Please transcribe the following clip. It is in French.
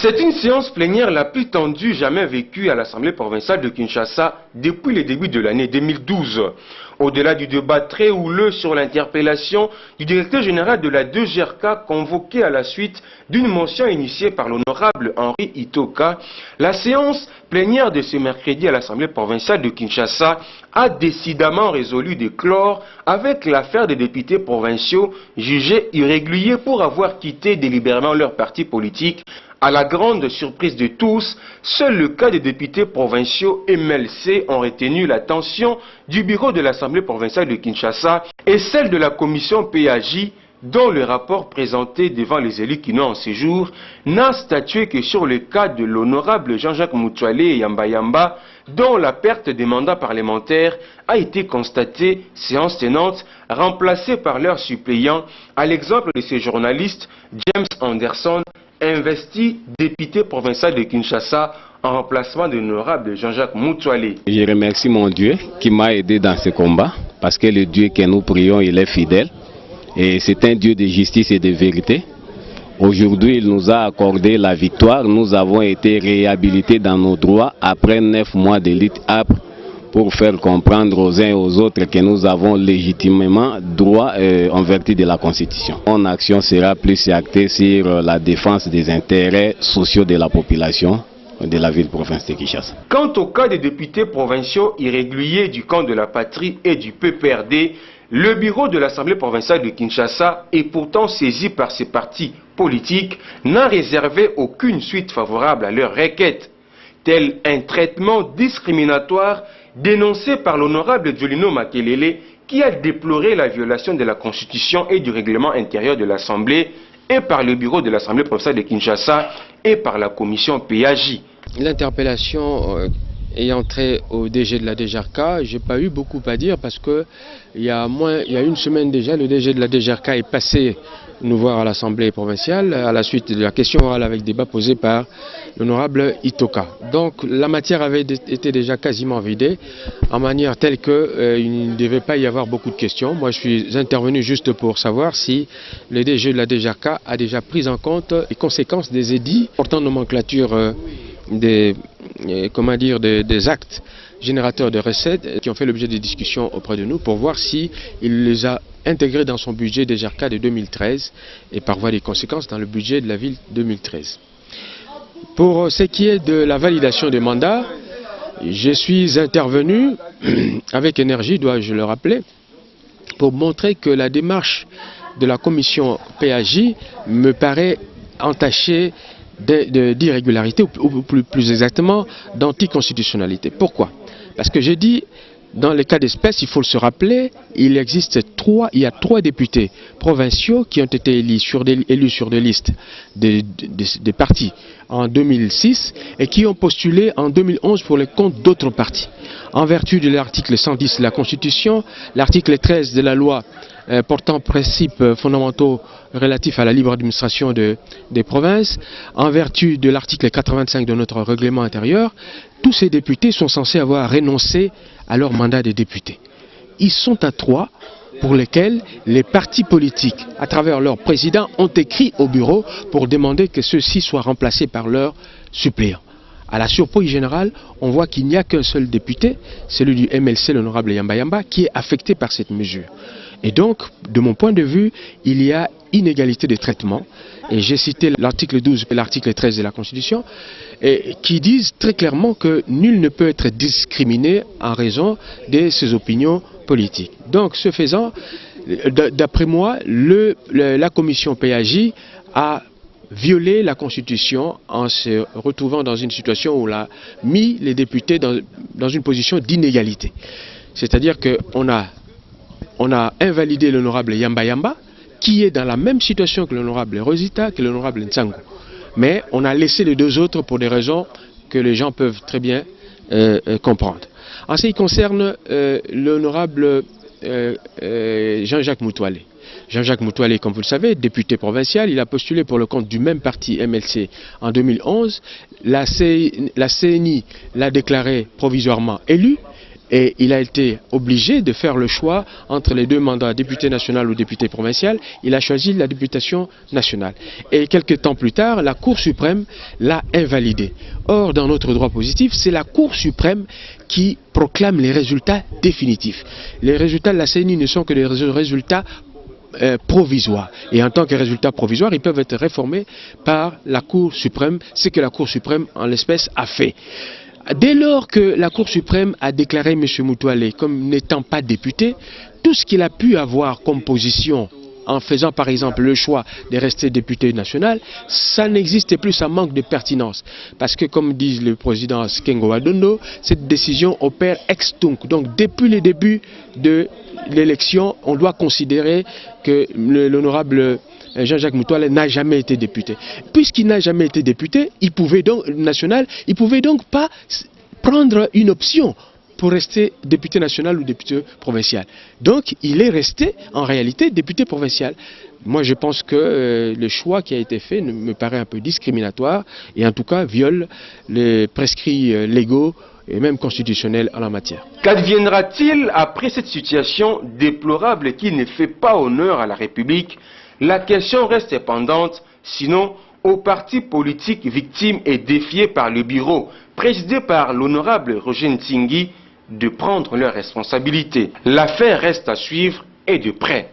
C'est une séance plénière la plus tendue jamais vécue à l'Assemblée provinciale de Kinshasa depuis le début de l'année 2012. Au-delà du débat très houleux sur l'interpellation du directeur général de la 2GRK convoqué à la suite d'une motion initiée par l'honorable Henri Itoka, la séance plénière de ce mercredi à l'Assemblée provinciale de Kinshasa a décidément résolu de clore avec l'affaire des députés provinciaux jugés irréguliers pour avoir quitté délibérément leur parti politique. À la grande surprise de tous, seul le cas des députés provinciaux MLC ont retenu l'attention du bureau de l'Assemblée provinciale de Kinshasa et celle de la commission PAJ, dont le rapport présenté devant les élus qui n'ont en séjour n'a statué que sur le cas de l'honorable Jean-Jacques Moutoualé et Yamba Yamba, dont la perte des mandats parlementaires a été constatée, séance tenante, remplacée par leur suppléant, à l'exemple de ces journalistes James Anderson, investi député provincial de Kinshasa en remplacement de l'honorable Jean-Jacques Moutoualé. Je remercie mon Dieu qui m'a aidé dans ce combat, parce que le Dieu que nous prions, il est fidèle. Et c'est un Dieu de justice et de vérité. Aujourd'hui, il nous a accordé la victoire. Nous avons été réhabilités dans nos droits après 9 mois de lutte âpre pour faire comprendre aux uns et aux autres que nous avons légitimement droit en vertu de la Constitution. Mon action sera plus axée sur la défense des intérêts sociaux de la population de la ville-province de Kinshasa. Quant au cas des députés provinciaux irréguliers du camp de la patrie et du PPRD, le bureau de l'Assemblée provinciale de Kinshasa est pourtant saisi par ces partis politiques, n'a réservé aucune suite favorable à leur requête, tel un traitement discriminatoire dénoncé par l'honorable Jolino Makelele, qui a déploré la violation de la Constitution et du règlement intérieur de l'Assemblée, et par le bureau de l'Assemblée provinciale de Kinshasa et par la commission PAJ. L'interpellation ayant trait au DG de la DGRK, je n'ai pas eu beaucoup à dire parce que il y a une semaine déjà, le DG de la DGRK est passé nous voir à l'Assemblée provinciale à la suite de la question orale avec débat posé par l'honorable Itoka. Donc la matière avait été déjà quasiment vidée en manière telle qu'il ne devait pas y avoir beaucoup de questions. Moi je suis intervenu juste pour savoir si le DG de la DGRK a déjà pris en compte les conséquences des édits portant nomenclature des actes générateurs de recettes qui ont fait l'objet de discussions auprès de nous pour voir si il les a intégrés dans son budget des GRK de 2013 et par voie des conséquences dans le budget de la ville 2013. Pour ce qui est de la validation des mandats, je suis intervenu avec énergie, dois-je le rappeler, pour montrer que la démarche de la commission PAJ me paraît entachée d'irrégularité, ou plus exactement d'anticonstitutionnalité. Pourquoi? Parce que j'ai dit, dans les cas d'espèce, il faut se rappeler, il y a 3 députés provinciaux qui ont été élus sur des listes des partis en 2006 et qui ont postulé en 2011 pour le compte d'autres partis. En vertu de l'article 110 de la Constitution, l'article 13 de la loi portant principes fondamentaux relatifs à la libre administration des provinces, en vertu de l'article 85 de notre règlement intérieur, tous ces députés sont censés avoir renoncé à leur mandat de député. Ils sont à 3 pour lesquels les partis politiques, à travers leurs présidents, ont écrit au bureau pour demander que ceux-ci soient remplacés par leurs suppléants. À la surprise générale, on voit qu'il n'y a qu'un seul député, celui du MLC, l'honorable Yamba Yamba, qui est affecté par cette mesure. Et donc, de mon point de vue, il y a inégalité de traitement. Et j'ai cité l'article 12 et l'article 13 de la Constitution, qui disent très clairement que nul ne peut être discriminé en raison de ses opinions politiques. Donc, ce faisant, d'après moi, la commission PAJ a violé la Constitution en se retrouvant dans une situation où elle a mis les députés dans une position d'inégalité. C'est-à-dire qu'on a invalidé l'honorable Yamba Yamba, qui est dans la même situation que l'honorable Rosita, que l'honorable Nsango. Mais on a laissé les 2 autres pour des raisons que les gens peuvent très bien comprendre. En ce qui concerne l'honorable Jean-Jacques Moutoualé. Jean-Jacques Moutoualé, comme vous le savez, député provincial, il a postulé pour le compte du même parti MLC en 2011. La CNI l'a déclaré provisoirement élu. Et il a été obligé de faire le choix entre les deux mandats, député national ou député provincial. Il a choisi la députation nationale. Et quelques temps plus tard, la Cour suprême l'a invalidé. Or, dans notre droit positif, c'est la Cour suprême qui proclame les résultats définitifs. Les résultats de la CENI ne sont que des résultats provisoires. Et en tant que résultats provisoires, ils peuvent être réformés par la Cour suprême, ce que la Cour suprême, en l'espèce, a fait. Dès lors que la Cour suprême a déclaré M. Mutwale comme n'étant pas député, tout ce qu'il a pu avoir comme position en faisant par exemple le choix de rester député national, ça n'existe plus, ça manque de pertinence. Parce que comme dit le président Kengo Adondo, cette décision opère ex tunc. Donc depuis le début de l'élection, on doit considérer que l'honorable Jean-Jacques Mutwale n'a jamais été député. Puisqu'il n'a jamais été député, il pouvait donc pas prendre une option pour rester député national ou député provincial. Donc il est resté en réalité député provincial. Moi je pense que le choix qui a été fait me paraît un peu discriminatoire et en tout cas viole les prescrits légaux et même constitutionnels en la matière. Qu'adviendra-t-il après cette situation déplorable qui ne fait pas honneur à la République? La question reste pendante, sinon aux partis politiques victimes et défiés par le bureau, présidé par l'honorable Roger Ntingui, de prendre leurs responsabilités. L'affaire reste à suivre et de près.